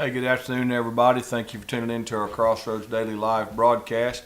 Hey, good afternoon, everybody. Thank you for tuning in to our Crossroads Daily Live broadcast.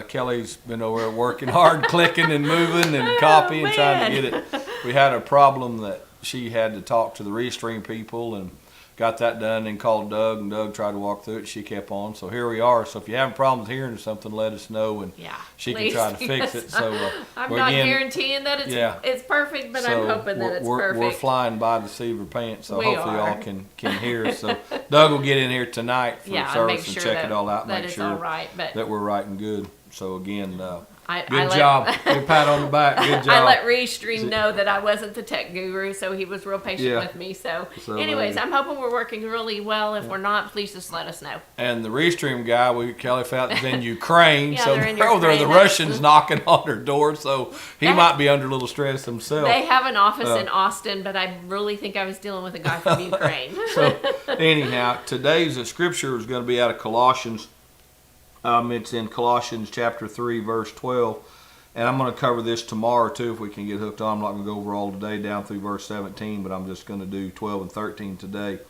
Kelly's been over there working hard, clicking and moving and copying, trying to get it. We had a problem that she had to talk to the Restream people and got that done and called Doug, and Doug tried to walk through it. She kept on. So here we are. So if you have problems hearing something, let us know, and she can try to fix it. So I'm not guaranteeing that it's perfect, but I'm hoping that it's perfect. We're flying by the seat of our pants, so hopefully y'all can hear us. So So Doug will get in here tonight for service and sure check it all out, that make it's sure all right, but that we're right and good. So again, I good job. Big pat on the back. Good job. I let Restream know that I wasn't the tech guru, so he was real patient with me. So anyways, I'm hoping we're working really well. If we're not, please just let us know. And the Restream guy, Kelly found is in Ukraine, Yeah, so they're in there are the Ukraine. Russians knocking on her door, so he might be under a little stress himself. They have an office in Austin, but I really think I was dealing with a guy from Ukraine. So anyhow, today's scripture is going to be out of Colossians. It's in Colossians chapter 3, verse 12. And I'm going to cover this tomorrow, too, if we can get hooked on. I'm not going to go over all today down through verse 17, but I'm just going to do 12 and 13 today. It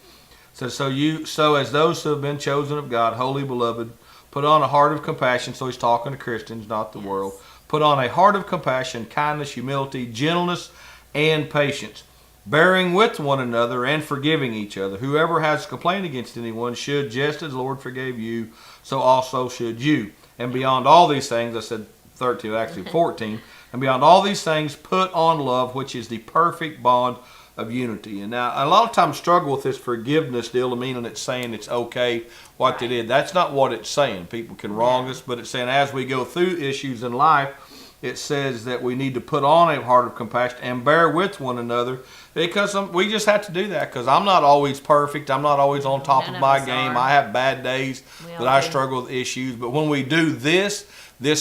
says, so as those who have been chosen of God, holy beloved, put on a heart of compassion. So he's talking to Christians, not the world. Put on a heart of compassion, kindness, humility, gentleness, and patience, bearing with one another and forgiving each other. Whoever has a complaint against anyone should, just as the Lord forgave you, so also should you. And beyond all these things, I said 13, actually 14, and beyond all these things, put on love, which is the perfect bond of unity. And now, a lot of times struggle with this forgiveness deal, meaning it's saying it's okay what they did. That's not what it's saying. People can wrong us, but it's saying as we go through issues in life, it says that we need to put on a heart of compassion and bear with one another, because we just have to do that, because I'm not always perfect. I'm not always on top of my game. I have bad days that I struggle with issues. But when we do this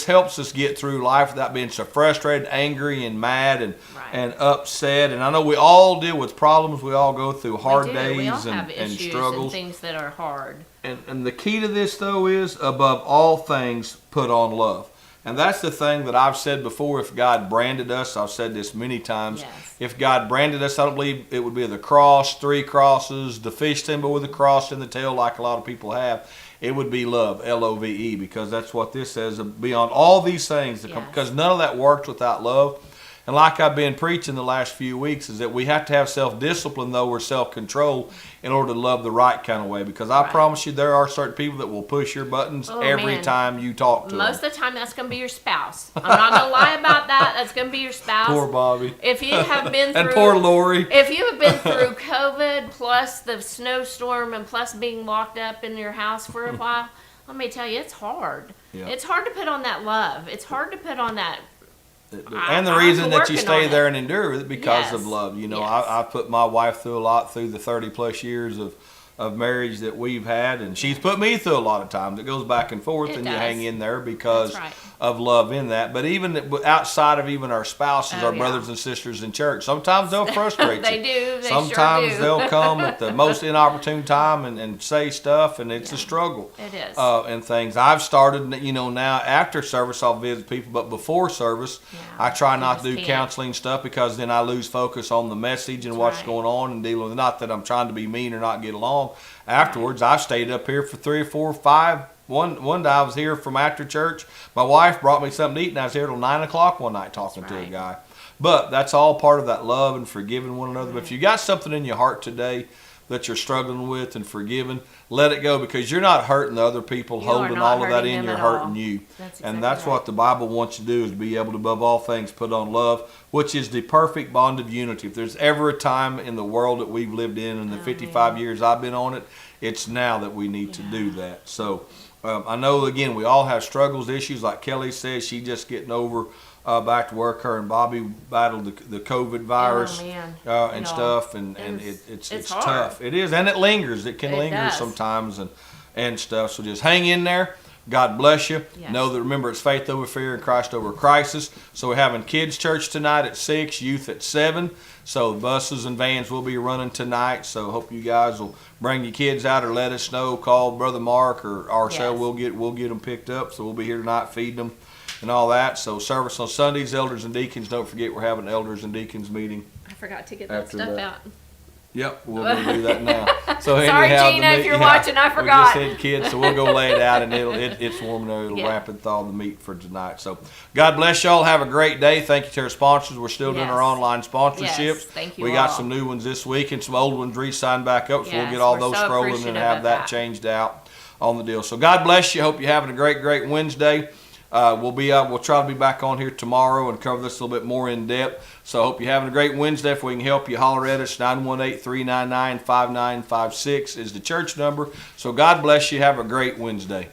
helps us get through life without being so frustrated, angry, and mad, and upset. And I know we all deal with problems. We all go through hard days we all have and issues struggles. and things that are hard. And the key to this, though, is above all things, put on love. And that's the thing that I've said before. If God branded us, I've said this many times. Yes. If God branded us, I don't believe it would be the cross, 3 crosses, the fish symbol with a cross in the tail like a lot of people have. It would be love, L-O-V-E, because that's what this says. Beyond all these things, because none of that works without love. And like I've been preaching the last few weeks, is that we have to have self-discipline, though, or self-control in order to love the right kind of way. Because I promise you, there are certain people that will push your buttons every time you talk to them. Most of the time, that's going to be your spouse. I'm not going to lie about that. That's going to be your spouse. Poor Bobby. If you have been through... and poor Lori. If you have been through COVID, plus the snowstorm, and plus being locked up in your house for a while, let me tell you, it's hard. Yeah. It's hard to put on that love. It's hard to put on that... And the reason that you stay there and endure with it because of Yes. love. You know, Yes. I put my wife through a lot through the 30 plus years of marriage that we've had, and she's put me through a lot of times. It goes back and forth, and you hang in there because of love in that. But even outside of even our spouses, our brothers and sisters in church, sometimes they'll frustrate They you. do. They Sometimes sure do. they'll come at the most inopportune time and say stuff, and it's a struggle. It is. And things. I've started, you know, now after service I'll visit people, but before service I try not to do counseling stuff, because then I lose focus on the message and what's going on and dealing with. Not that I'm trying to be mean or not get along. Afterwards, I've stayed up here for 3 or 4 or 5. One day I was here from after church. My wife brought me something to eat, and I was here till 9 o'clock one night talking to a guy. But that's all part of that love and forgiving one another. But if you got something in your heart today that you're struggling with and forgiving, let it go, because you're not hurting the other people holding all of that in. You're hurting you. And that's what the Bible wants you to do, is be able to, above all things, put on love, which is the perfect bond of unity. If there's ever a time in the world that we've lived in the 55 years I've been on it, it's now that we need to do that. So I know, again, we all have struggles, issues. Like Kelly says, she just getting over back to work. Her and Bobby battled the COVID virus and stuff, and it's tough. It is, and it lingers. It can linger sometimes and stuff. So just hang in there. God bless you. Know that, remember, it's faith over fear and Christ over crisis. So we're having kids church tonight at 6, youth at 7. So buses and vans will be running tonight. So hope you guys will bring your kids out, or let us know. Call Brother Mark or ourselves. We'll get them picked up. So we'll be here tonight feeding them and all that. So service on Sundays, elders and deacons. Don't forget, we're having an elders and deacons meeting. I forgot to get that stuff out. Yep, we'll go do that now. So Sorry, anyhow, Gina, if you're watching, I forgot. We just had kids, so we'll go lay it out, and it's warm now. It'll wrap and thaw the meat for tonight. So God bless y'all. Have a great day. Thank you to our sponsors. We're still doing our online sponsorships. Yes, thank you We got all. some new ones this week and some old ones re-signed back up, so we'll Yes, get all we're those so scrolling and appreciative have of that that. changed out on the deal. So God bless you. Hope you're having a great Wednesday. We'll try to be back on here tomorrow and cover this a little bit more in depth. So I hope you're having a great Wednesday. If we can help you, holler at us. 918-399-5956 is the church number. So God bless you. Have a great Wednesday.